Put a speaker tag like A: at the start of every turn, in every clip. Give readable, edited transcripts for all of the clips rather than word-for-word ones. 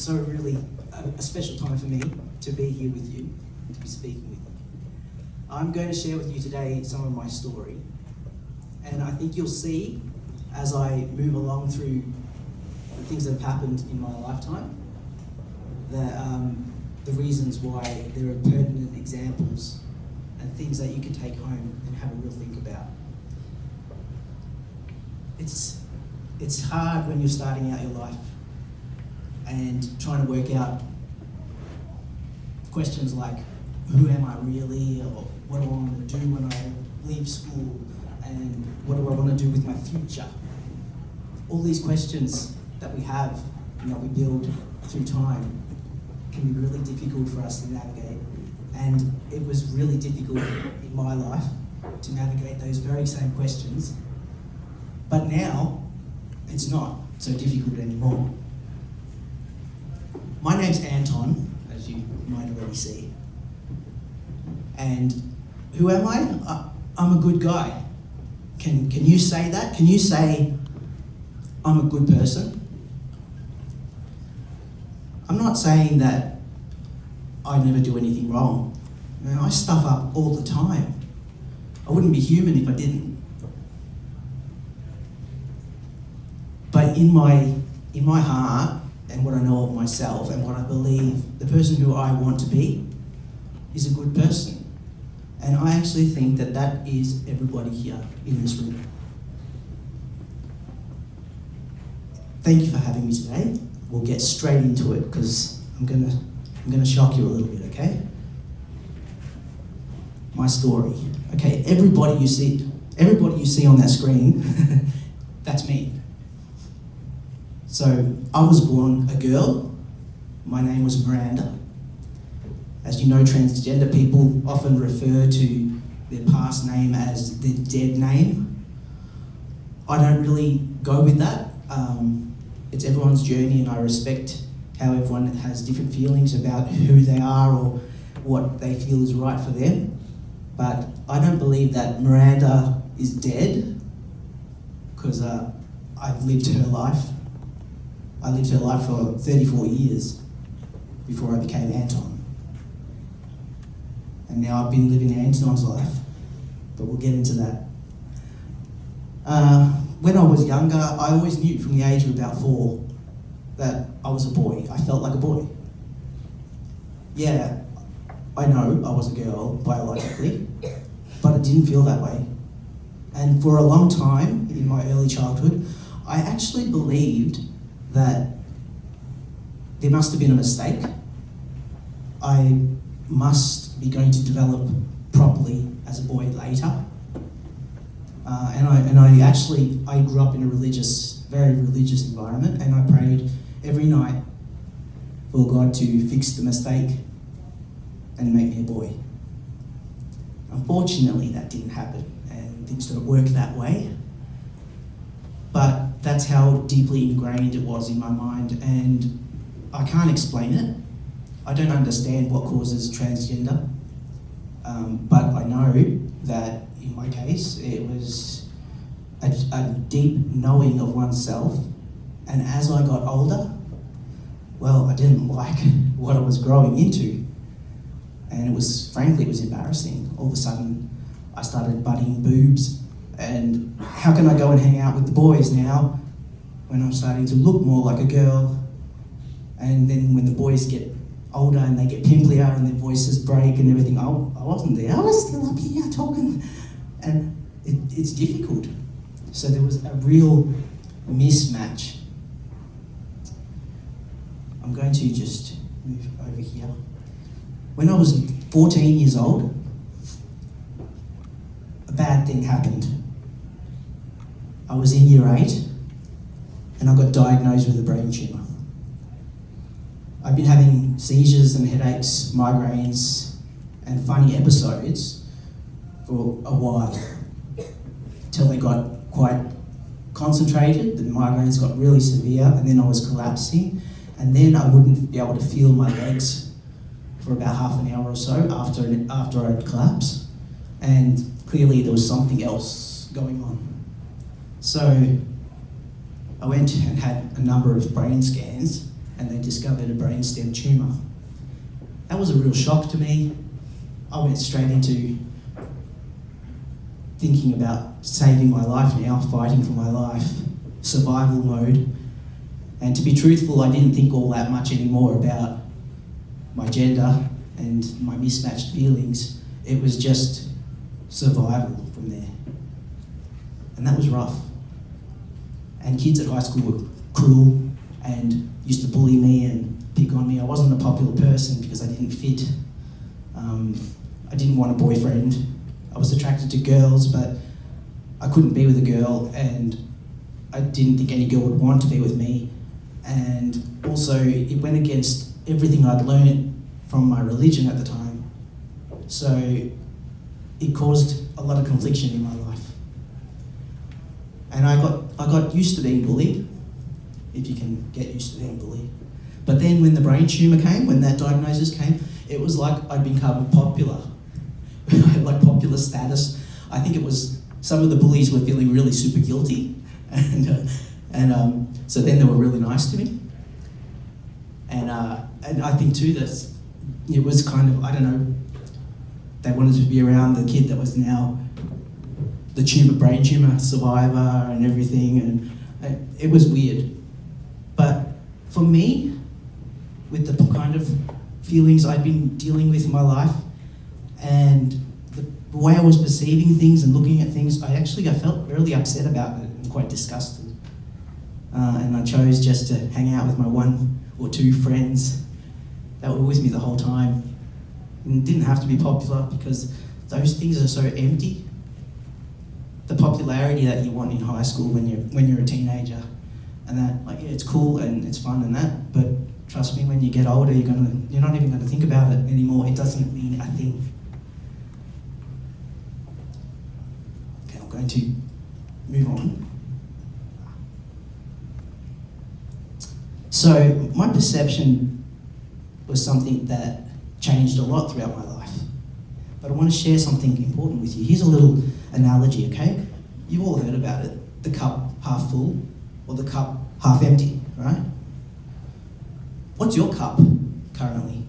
A: so really a special time for me to be here with you, to be speaking with you. I'm going to share with you today some of my story, and I think you'll see as I move along through the things that have happened in my lifetime, the reasons why there are pertinent examples and things that you can take home and have a real think about. It's hard when you're starting out your life and trying to work out questions like, who am I really, or what do I want to do when I leave school, and what do I want to do with my future? All these questions that we have and that we build through time can be really difficult for us to navigate. And it was really difficult in my life to navigate those very same questions. But now, it's not so difficult anymore. My name's Anton, as you might already see. And who am I? I'm a good guy. Can you say that? Can you say I'm a good person? I'm not saying that I never do anything wrong. I stuff up all the time. I wouldn't be human if I didn't. But in my heart, and what I know of myself and what I believe, the person who I want to be is a good person. And I actually think that that is everybody here in this room. Thank you for having me today. We'll get straight into it because I'm gonna shock you a little bit, okay? My story. Okay, everybody you see on that screen, that's me. So I was born a girl. My name was Miranda. As you know, transgender people often refer to their past name as their dead name. I don't really go with that. It's everyone's journey, and I respect how everyone has different feelings about who they are or what they feel is right for them. But I don't believe that Miranda is dead, because I've lived her life. I lived her life for 34 years before I became Anton. And now I've been living Anton's life, but we'll get into that. When I was younger, I always knew from the age of about 4 that I was a boy. I felt like a boy. Yeah, I know I was a girl biologically, but it didn't feel that way. And for a long time in my early childhood, I actually believed that there must have been a mistake. I must be going to develop properly as a boy later. I grew up in a very religious environment, and I prayed every night for God to fix the mistake and make me a boy. Unfortunately, that didn't happen, and things don't work that way. But that's how deeply ingrained it was in my mind, and I can't explain it. I don't understand what causes transgender, but I know that in my case, it was a deep knowing of oneself. And as I got older, well, I didn't like what I was growing into. And frankly, it was embarrassing. All of a sudden, I started butting boobs. And how can I go and hang out with the boys now when I'm starting to look more like a girl? And then when the boys get older and they get pimplier and their voices break and everything, I wasn't there. I was still up here talking. And it's difficult. So there was a real mismatch. I'm going to just move over here. When I was 14 years old, a bad thing happened. I was in year 8 and I got diagnosed with a brain tumour. I've been having seizures and headaches, migraines, and funny episodes for a while, till they got quite concentrated. The migraines got really severe, and then I was collapsing, and then I wouldn't be able to feel my legs for about half an hour or so after I'd collapsed, and clearly there was something else going on. So I went and had a number of brain scans, and they discovered a brainstem tumour. That was a real shock to me. I went straight into thinking about saving my life now, fighting for my life, survival mode. And to be truthful, I didn't think all that much anymore about my gender and my mismatched feelings. It was just survival from there. And that was rough. And kids at high school were cruel and used to bully me and pick on me. I wasn't a popular person because I didn't fit. I didn't want a boyfriend. I was attracted to girls, but I couldn't be with a girl, and I didn't think any girl would want to be with me. And also, it went against everything I'd learned from my religion at the time. So it caused a lot of confliction in my life. And I got used to being bullied, if you can get used to being bullied. But then when the brain tumour came, when that diagnosis came, it was like I'd become popular. I had like popular status. I think it was some of the bullies were feeling really super guilty, and so then they were really nice to me. And I think too that it was kind of, I don't know, they wanted to be around the kid that was now the brain tumour survivor and everything, and it was weird. But for me, with the kind of feelings I'd been dealing with in my life, and the way I was perceiving things and looking at things, I felt really upset about it and quite disgusted. And I chose just to hang out with my 1 or 2 friends that were with me the whole time. And didn't have to be popular because those things are so empty. The popularity that you want in high school when you're a teenager, and that, like, yeah, it's cool and it's fun and that, but trust me, when you get older, you're not even gonna think about it anymore. It doesn't mean a thing. Okay, I'm going to move on. So my perception was something that changed a lot throughout my life. But I want to share something important with you. Here's a little analogy, okay? You've all heard about it. The cup half full or the cup half empty, right? What's your cup currently?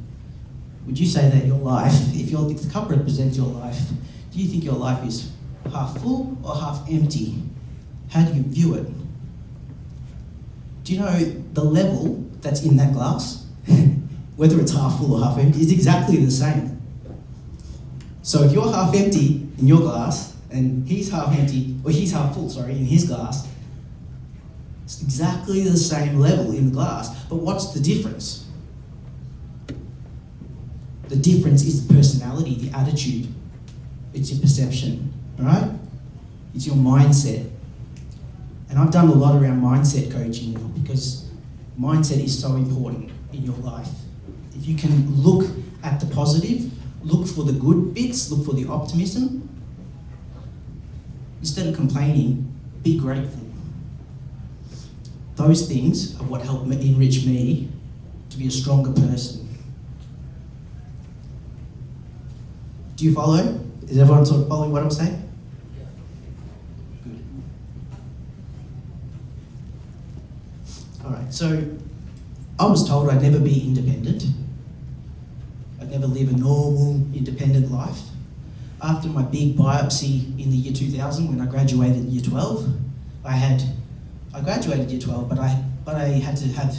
A: Would you say that your life, if the cup represents your life, do you think your life is half full or half empty? How do you view it? Do you know the level that's in that glass, whether it's half full or half empty, is exactly the same. So if you're half empty in your glass and he's half full, in his glass, it's exactly the same level in the glass. But what's the difference? The difference is the personality, the attitude. It's your perception, all right? It's your mindset. And I've done a lot around mindset coaching now because mindset is so important in your life. If you can look at the positive, look for the good bits, look for the optimism, instead of complaining, be grateful. Those things are what help enrich me to be a stronger person. Do you follow? Is everyone sort of following what I'm saying? Good. All right, so I was told I'd never be independent. I'd never live a normal, independent life. After my big biopsy in the year 2000, when I graduated year 12, I graduated year 12, but I had to have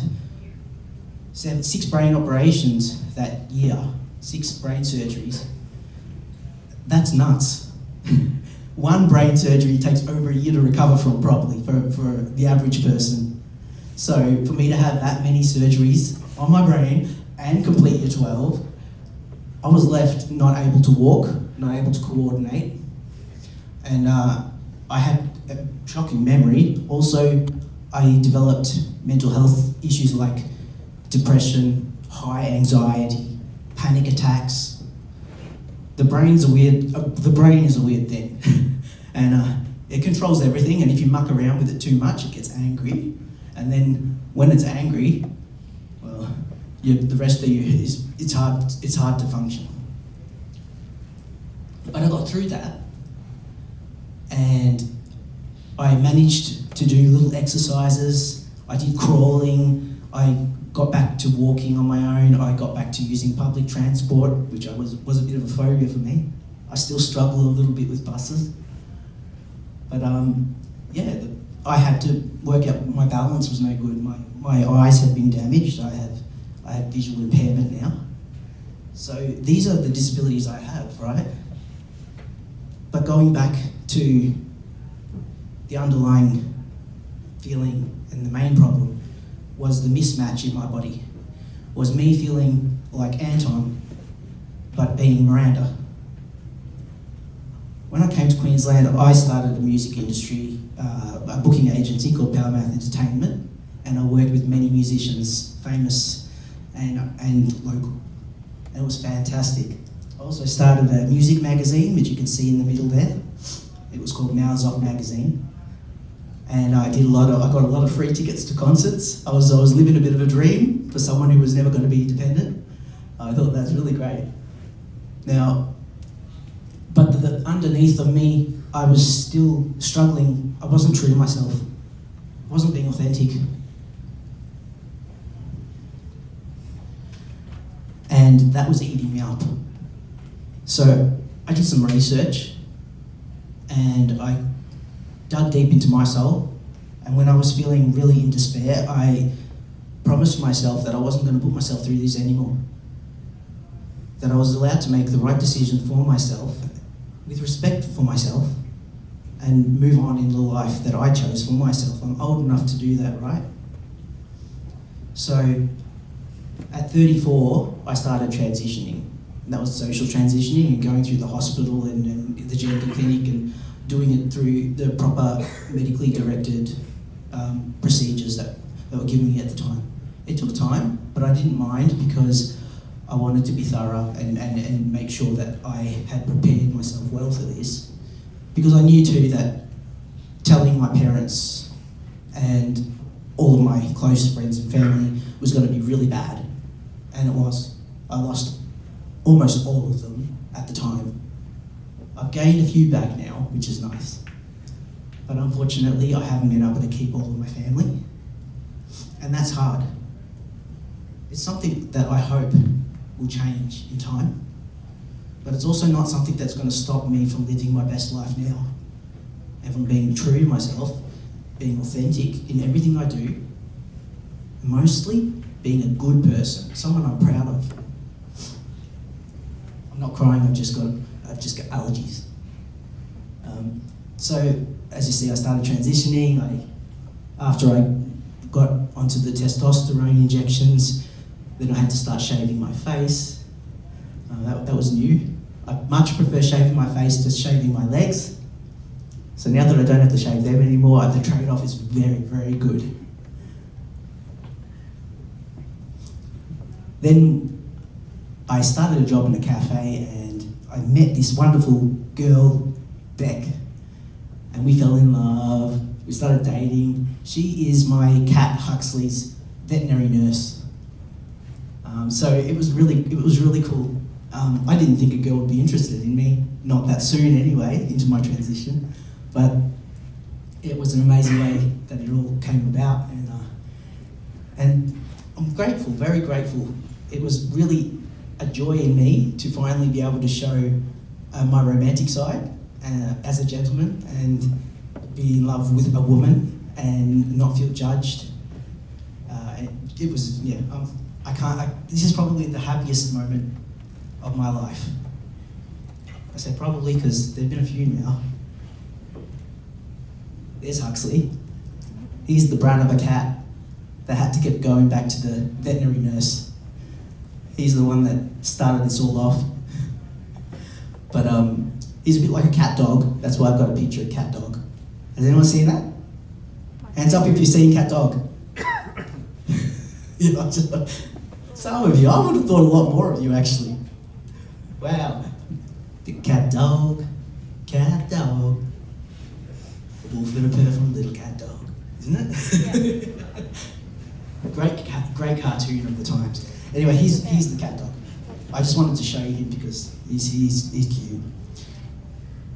A: 6 brain operations that year, 6 brain surgeries. That's nuts. 1 brain surgery takes over a year to recover from properly for the average person. So for me to have that many surgeries on my brain and complete year 12, I was left not able to walk, not able to coordinate, and I had a shocking memory. Also, I developed mental health issues like depression, high anxiety, panic attacks. The brain is a weird thing, and it controls everything. And if you muck around with it too much, it gets angry. And then when it's angry, well, the rest of you it's hard to function. But I got through that, and I managed to do little exercises. I did crawling. I got back to walking on my own. I got back to using public transport, which was a bit of a phobia for me. I still struggle a little bit with buses. But yeah, I had to work out my balance was no good. My eyes had been damaged. I have visual impairment now. So these are the disabilities I have, right? But going back to the underlying feeling and the main problem was the mismatch in my body. Was me feeling like Anton, but being Miranda. When I came to Queensland, I started a music industry, a booking agency called Powermouth Entertainment, and I worked with many musicians, famous and local. And it was fantastic. I also started a music magazine, which you can see in the middle there. It was called Mouths Off Magazine. And I got a lot of free tickets to concerts. I was living a bit of a dream for someone who was never going to be independent. I thought that's really great. Now, but underneath of me, I was still struggling. I wasn't true to myself. I wasn't being authentic. And that was eating me up. So I did some research and I dug deep into my soul. And when I was feeling really in despair, I promised myself that I wasn't going to put myself through this anymore. That I was allowed to make the right decision for myself, with respect for myself, and move on in the life that I chose for myself. I'm old enough to do that, right? So at 34, I started transitioning. And that was social transitioning and going through the hospital and the GP clinic and doing it through the proper medically directed procedures that were given me at the time. It took time, but I didn't mind because I wanted to be thorough and make sure that I had prepared myself well for this. Because I knew too that telling my parents and all of my close friends and family was going to be really bad. And it was. I lost almost all of them at the time. I've gained a few back now, which is nice. But unfortunately, I haven't been able to keep all of my family. And that's hard. It's something that I hope will change in time. But it's also not something that's going to stop me from living my best life now. And from being true to myself, being authentic in everything I do. Mostly being a good person, someone I'm proud of. I'm not crying, I've just got allergies. So, as you see, I started transitioning. After I got onto the testosterone injections, then I had to start shaving my face. That was new. I much prefer shaving my face to shaving my legs. So now that I don't have to shave them anymore, the trade-off is very, very good. Then I started a job in a cafe and I met this wonderful girl, Beck, and we fell in love. We started dating. She is my cat Huxley's veterinary nurse. So it was really cool. I didn't think a girl would be interested in me, not that soon anyway, into my transition, but it was an amazing way that it all came about, and I'm grateful, very grateful. It was really a joy in me to finally be able to show my romantic side as a gentleman and be in love with a woman and not feel judged. It was, yeah, this is probably the happiest moment of my life. I say probably because there've been a few now. There's Huxley. He's the brat of a cat that had to keep going back to the veterinary nurse. He's the one that started this all off. But he's a bit like a cat dog. That's why I've got a picture of cat dog. Has anyone seen that? Hands up if you've seen cat dog. You know, some of you. I would have thought a lot more of you actually. Wow. The cat dog. Wolf in a purr from Little Cat Dog, isn't it? Yeah. Great cartoon of the times. Anyway, he's the cat dog. I just wanted to show you him because he's cute.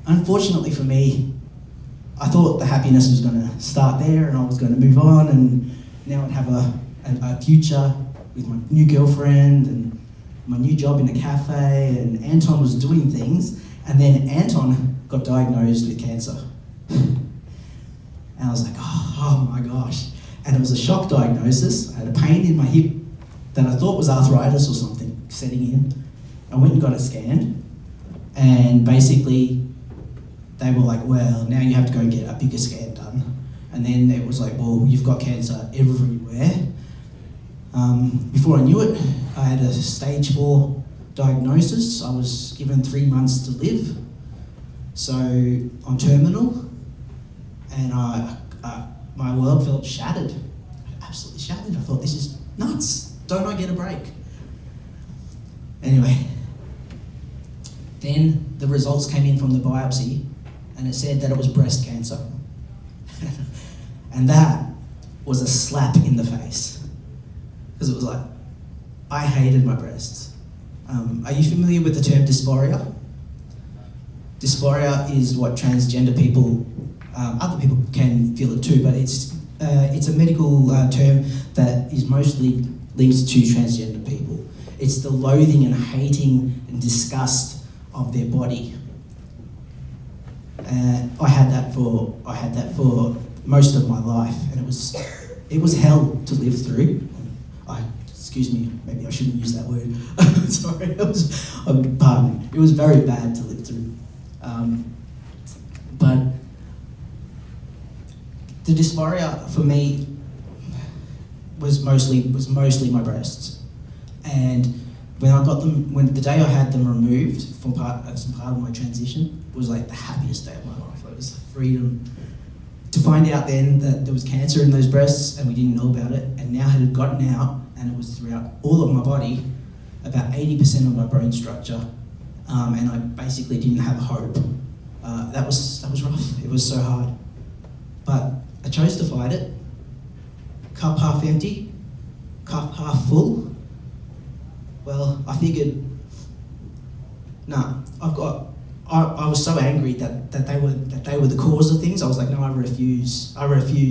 A: Unfortunately for me, I thought the happiness was going to start there and I was going to move on and now I'd have a future with my new girlfriend and my new job in a cafe, and Anton was doing things, and then Anton got diagnosed with cancer. And I was like, oh my gosh. And it was a shock diagnosis. I had a pain in my hip that I thought was arthritis or something setting in. I went and got it scanned, and basically they were like, well, now you have to go and get a bigger scan done. And then it was like, well, you've got cancer everywhere. Before I knew it, I had a stage 4 diagnosis. I was given 3 months to live. So I'm terminal, and my world felt shattered, absolutely shattered. I thought, this is nuts. Don't I get a break? Anyway, then the results came in from the biopsy, and it said that it was breast cancer. And that was a slap in the face, because it was like, I hated my breasts. Are you familiar with the term dysphoria? Dysphoria is what transgender people, other people can feel it too, but it's a medical term that is mostly linked to transgender people. It's the loathing and hating and disgust of their body. I had that for most of my life, and it was hell to live through. Excuse me, maybe I shouldn't use that word. Sorry, pardon me. It was very bad to live through. But the dysphoria for me was mostly my breasts, and when the day I had them removed as part of my transition was like the happiest day of my life. It was freedom to find out then that there was cancer in those breasts and we didn't know about it, and now it had gotten out and it was throughout all of my body, about 80% of my bone structure, and I basically didn't have hope. That was rough. It was so hard, but I chose to fight it. Cup half empty, cup half full. Well, I figured, I was so angry that they were the cause of things. I was like, no, I refuse,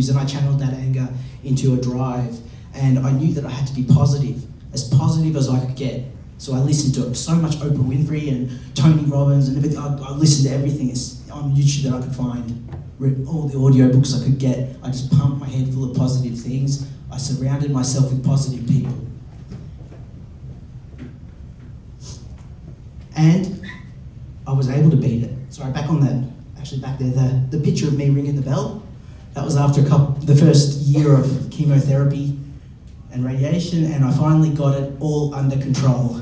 A: and I channeled that anger into a drive, and I knew that I had to be positive as I could get. So I listened to so much Oprah Winfrey and Tony Robbins and everything. I listened to everything on YouTube that I could find, read all the audio books I could get. I just pumped my head full of positive things. I surrounded myself with positive people. And I was able to beat it. Sorry, back there, the picture of me ringing the bell, that was after the first year of chemotherapy and radiation, and I finally got it all under control.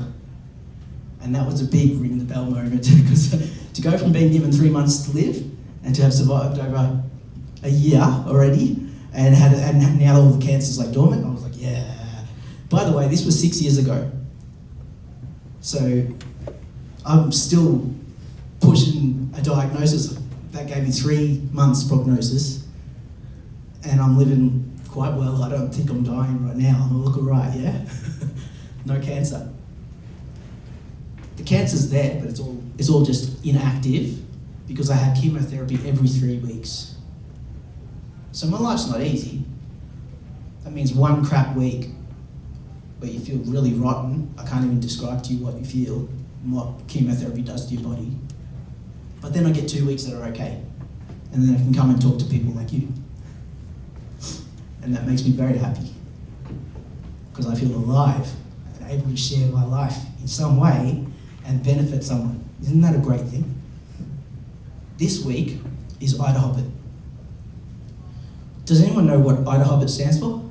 A: And that was a big ring the bell moment, because to go from being given 3 months to live and to have survived over a year already, and now all the cancer's like dormant, I was like, yeah. By the way, this was 6 years ago. So I'm still pushing a diagnosis that gave me 3 months prognosis, and I'm living quite well. I don't think I'm dying right now. I look all right, yeah? No cancer. The cancer's there, but it's all just inactive because I have chemotherapy every 3 weeks. So my life's not easy. That means one crap week where you feel really rotten. I can't even describe to you what you feel and what chemotherapy does to your body. But then I get 2 weeks that are okay. And then I can come and talk to people like you. And that makes me very happy, because I feel alive and able to share my life in some way and benefit someone. Isn't that a great thing? This week is IDAHOBIT. Does anyone know what IDAHOBIT stands for?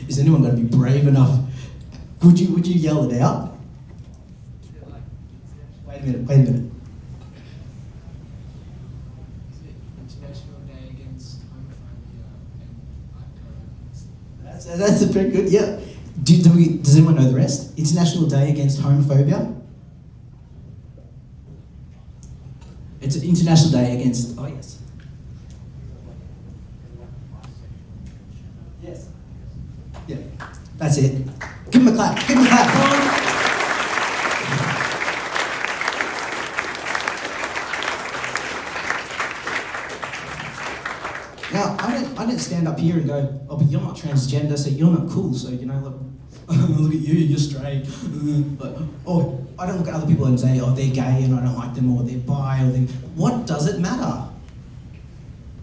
A: Is anyone going to be brave enough? Would you yell it out? Wait a minute. That's a pretty good, yeah. Does anyone know the rest? International Day Against Homophobia. It's an International Day against, oh yes. Yes. Yeah, that's it. Give him a clap, Now, I I didn't stand up here and go, oh, but you're not transgender, so you're not cool, so, you know, look, look at you, you're straight. But, or I don't look at other people and say, oh, they're gay and I don't like them, or they're bi, or they're... What does it matter?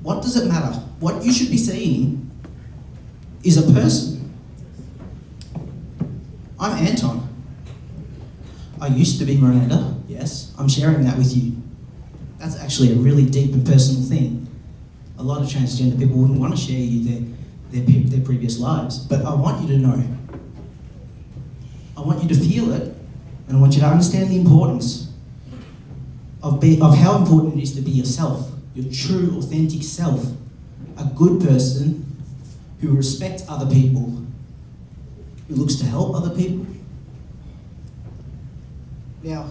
A: What does it matter? What you should be seeing is a person. I'm Anton. I used to be Miranda, yes. I'm sharing that with you. That's actually a really deep and personal thing. A lot of transgender people wouldn't want to share you their previous lives, but I want you to know. I want you to feel it, and I want you to understand the importance of how important it is to be yourself, your true, authentic self, a good person who respects other people, who looks to help other people. Now,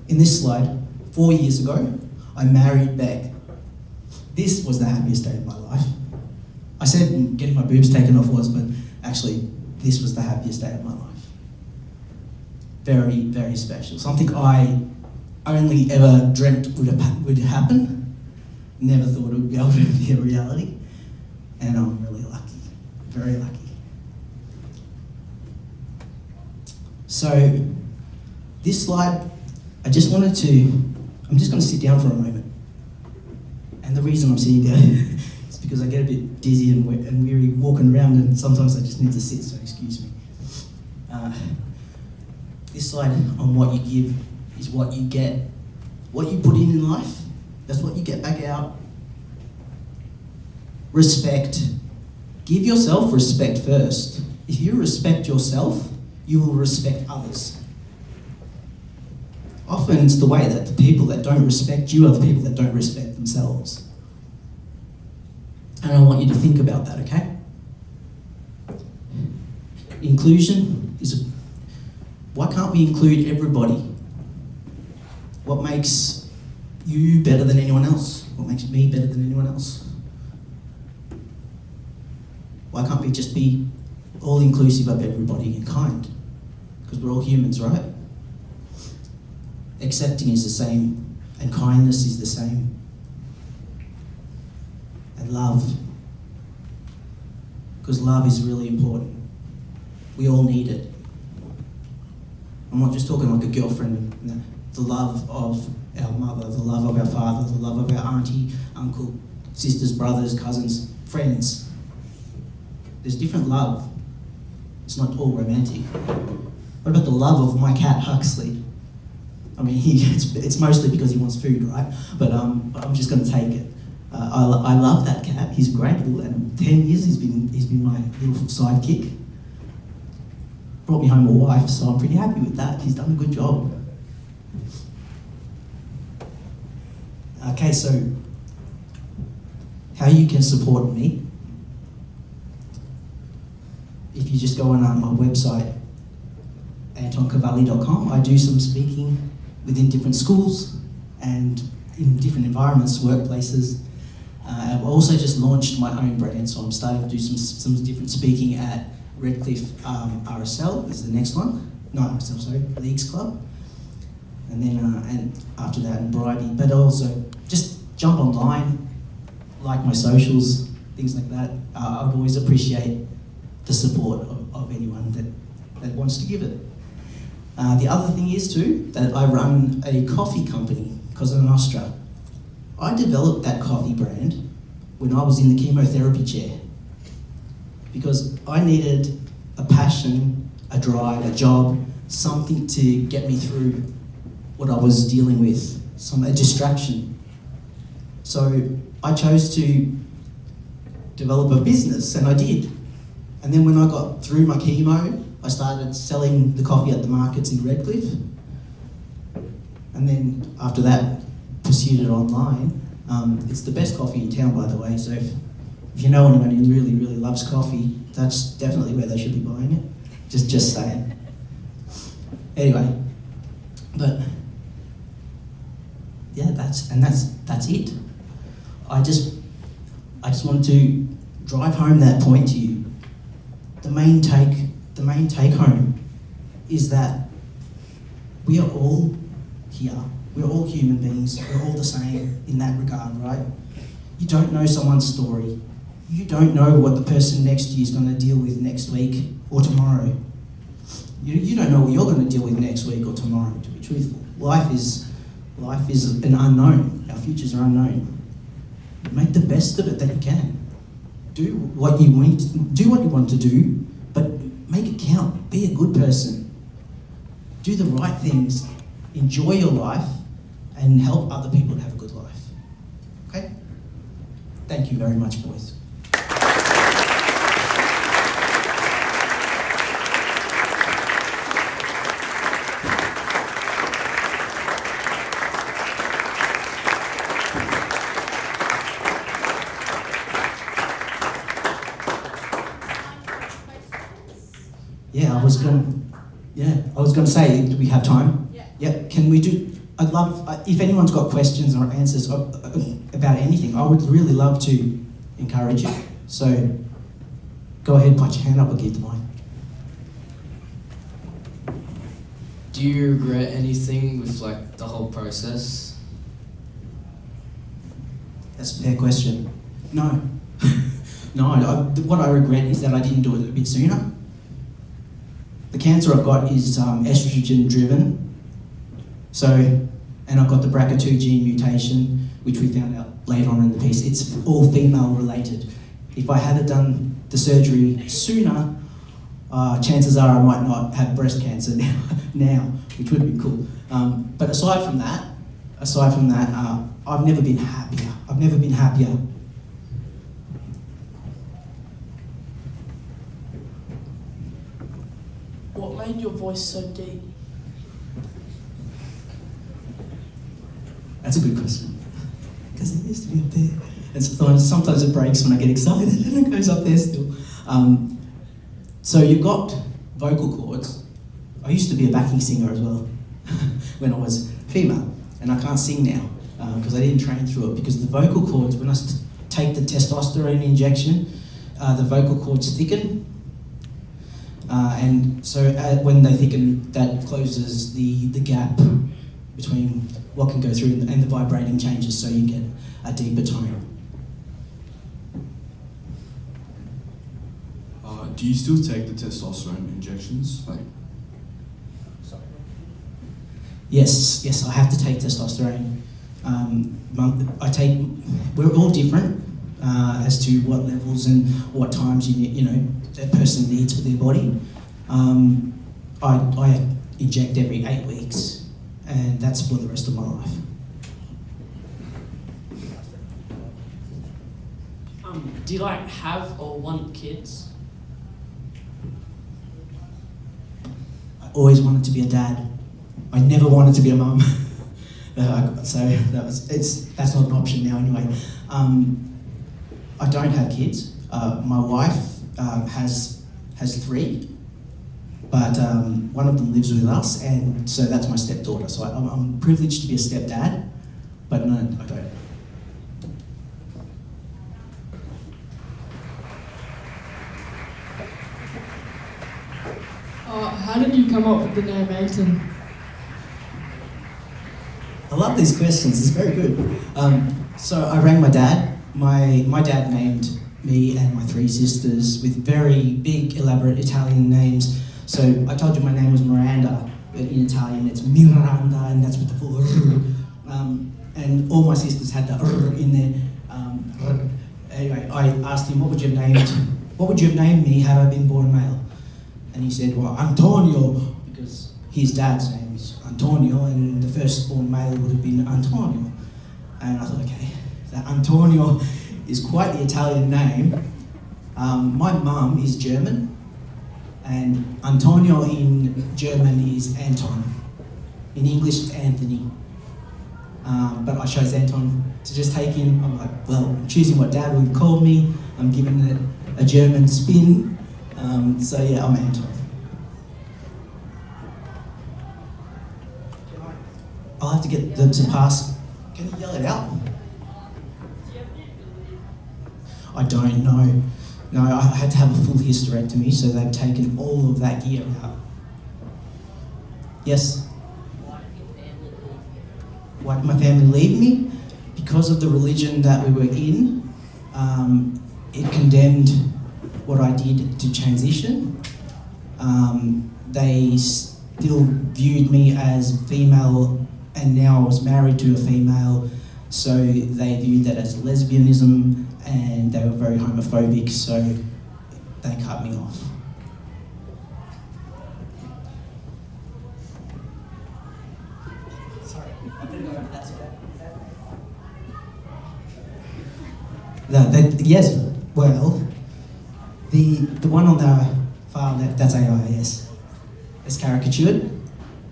A: in this slide, 4 years ago, I married Beck. This was the happiest day of my life. I said getting my boobs taken off was, but actually, this was the happiest day of my life. Very, very special. Something I only ever dreamt would happen. Never thought it would be able to be a reality. And I'm really lucky, very lucky. So, this slide, I'm just going to sit down for a moment. And the reason I'm sitting down is because I get a bit dizzy and weary walking around, and sometimes I just need to sit, so excuse me. This slide on what you give is what you get. What you put in life, that's what you get back out. Respect. Give yourself respect first. If you respect yourself, you will respect others. Often it's the way that the people that don't respect you are the people that don't respect themselves. And I want you to think about that, okay? Inclusion is... Why can't we include everybody? What makes you better than anyone else? What makes me better than anyone else? Why can't we just be all inclusive of everybody and kind? Because we're all humans, right? Accepting is the same, and kindness is the same. And love. Because love is really important. We all need it. I'm not just talking like a girlfriend. No. The love of our mother, the love of our father, the love of our auntie, uncle, sisters, brothers, cousins, friends. There's different love. It's not all romantic. What about the love of my cat, Huxley? I mean, it's mostly because he wants food, right? But I'm just going to take it. I love that cat. He's a great little animal. 10 years he's been my little sidekick. Brought me home a wife, so I'm pretty happy with that. He's done a good job. Okay, so how you can support me? If you just go on my website, antoncavalli.com, I do some speaking within different schools and in different environments, workplaces. I've also just launched my own brand, so I'm starting to do some different speaking at Redcliffe RSL is the next one. Not RSL, sorry, Leagues Club. And then and after that in Bridie. But also just jump online, like my socials, things like that. I would always appreciate the support of anyone that wants to give it. The other thing is too, that I run a coffee company, Cosa Nostra. I developed that coffee brand when I was in the chemotherapy chair because I needed a passion, a drive, a job, something to get me through what I was dealing with, a distraction. So I chose to develop a business, and I did. And then when I got through my chemo, I started selling the coffee at the markets in Redcliffe. And then after that, pursued it online. It's the best coffee in town, by the way, so if you know anyone who really, really loves coffee, that's definitely where they should be buying it. Just saying. Anyway, but yeah, that's it. I just wanted to drive home that point to you. The main take home is that we are all here. We're all human beings. We're all the same in that regard, right? You don't know someone's story. You don't know what the person next to you is going to deal with next week or tomorrow. You don't know what you're going to deal with next week or tomorrow, to be truthful. Life is an unknown. Our futures are unknown. Make the best of it that you can. Do what you want to do, but make it count. Be a good person. Do the right things. Enjoy your life and help other people to have a good life. Okay? Thank you very much, boys. I was going to say, do we have time? Yeah. Can we do? I'd love if anyone's got questions or answers about anything. I would really love to encourage you. So go ahead, put your hand up. I'll give the mic.
B: Do you regret anything with like the whole process?
A: That's a fair question. No. No, what I regret is that I didn't do it a bit sooner. The cancer I've got is estrogen driven. So, and I've got the BRCA2 gene mutation, which we found out later on in the piece. It's all female related. If I had done the surgery sooner, chances are I might not have breast cancer now, which would be cool. But aside from that, I've never been happier.
C: What made your voice so deep?
A: That's a good question. Because it used to be up there. And sometimes it breaks when I get excited and it goes up there still. So you've got vocal cords. I used to be a backing singer as well when I was female. And I can't sing now because I didn't train through it. Because the vocal cords, when I take the testosterone injection, the vocal cords thicken. And so when they thicken, that closes the gap between what can go through and the vibrating changes, so you get a deeper tone.
D: Do you still take the testosterone injections?
A: Yes, I have to take testosterone. We're all different as to what levels and what times a person needs for their body. I inject every 8 weeks, and that's for the rest of my life.
C: Do you have or want kids?
A: I always wanted to be a dad. I never wanted to be a mum. So that's not an option now anyway. I don't have kids. My wife has 3, but one of them lives with us, and so that's my stepdaughter. So I'm privileged to be a stepdad, but no, I don't.
E: How did you come up with the name Aiton?
A: I love these questions. It's very good. So I rang my dad. My dad named me and my 3 sisters with very big, elaborate Italian names. So I told you my name was Miranda, but in Italian it's Miranda, and that's with the full and all my sisters had the in there. Anyway, I asked him, what would you have named me had I been born male? And he said, well, Antonio, because his dad's name is Antonio, and the firstborn male would have been Antonio. And I thought, okay, that Antonio is quite the Italian name. My mum is German, and Antonio in German is Anton. In English, it's Anthony. But I chose Anton to just take in. I'm like, well, I'm choosing what Dad would call me. I'm giving it a German spin. So yeah, I'm Anton. I'll have to get them to pass. Can you yell it out? I don't know. No, I had to have a full hysterectomy, so they've taken all of that gear out. Yes? Why did my family leave me? because of the religion that we were in, it condemned what I did to transition. They still viewed me as female, and now I was married to a female, so they viewed that as lesbianism, and they were very homophobic, so they cut me off. Sorry, I didn't know if that's yes, well, the one on the far left, that's AI, yes. It's caricatured.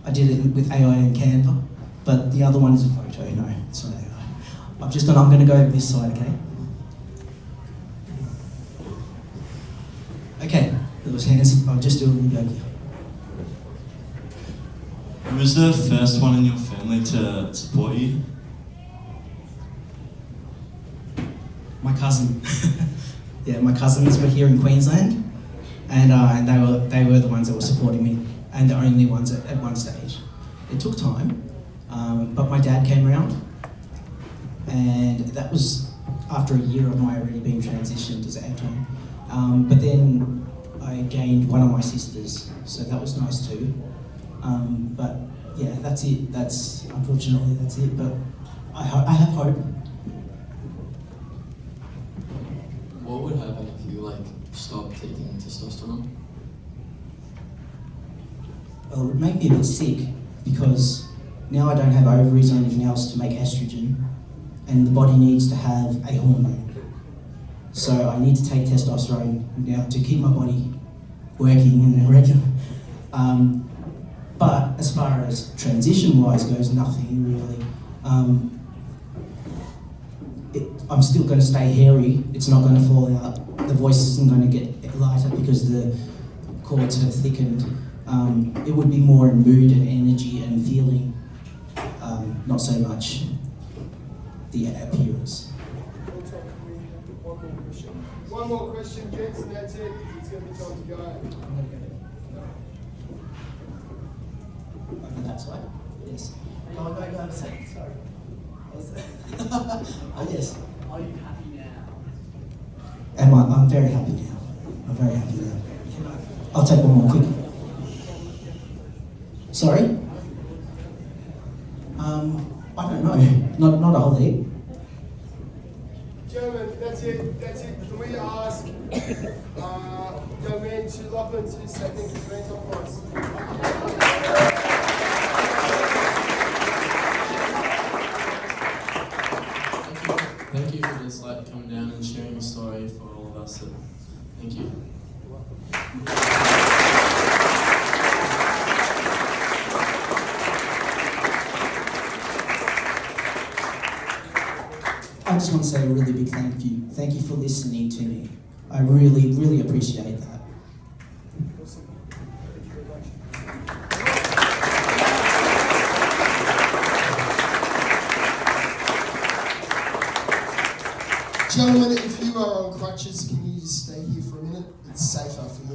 A: I did it with AI and Canva, but the other one is a photo, no, it's not AI. I'm going to go this side, okay? Okay, it was hands, I'll just do a little yoga.
D: Who was the first one in your family to support you?
A: My cousin. Yeah, my cousins were here in Queensland, and they were the ones that were supporting me, and the only ones at one stage. It took time, but my dad came around, and that was after a year of my already being transitioned as Anton. But then I gained one of my sisters, so that was nice too. But yeah, that's it. Unfortunately that's it. But I have hope.
B: What would happen if you stopped taking testosterone?
A: Well, it would make me a bit sick because now I don't have ovaries or anything else to make estrogen, and the body needs to have a hormone. So I need to take testosterone now to keep my body working in a regular. But as far as transition-wise goes, nothing really. I'm still going to stay hairy. It's not going to fall out. The voice isn't going to get lighter because the chords have thickened. It would be more in mood and energy and feeling, not so much the appearance.
F: One more question, gents, and that's it. It's going to be time to go.
A: Over that side? Yes. Go, sorry. Oh, yes.
C: Are you happy now?
A: I'm very happy now. I'm very happy now. I'll take one more quick. Sorry? I don't know. Not a whole heap.
F: Gentlemen, that's it. Can we ask young man to Lachlan to say thank you for being top prize?
B: Thank you for just coming down and sharing your story for all of us. Thank you.
A: I just want to say a really big thank you. Thank you for listening to me. I really, really appreciate that.
F: Gentlemen, if you are on crutches, can you just stay here for a minute? It's safer for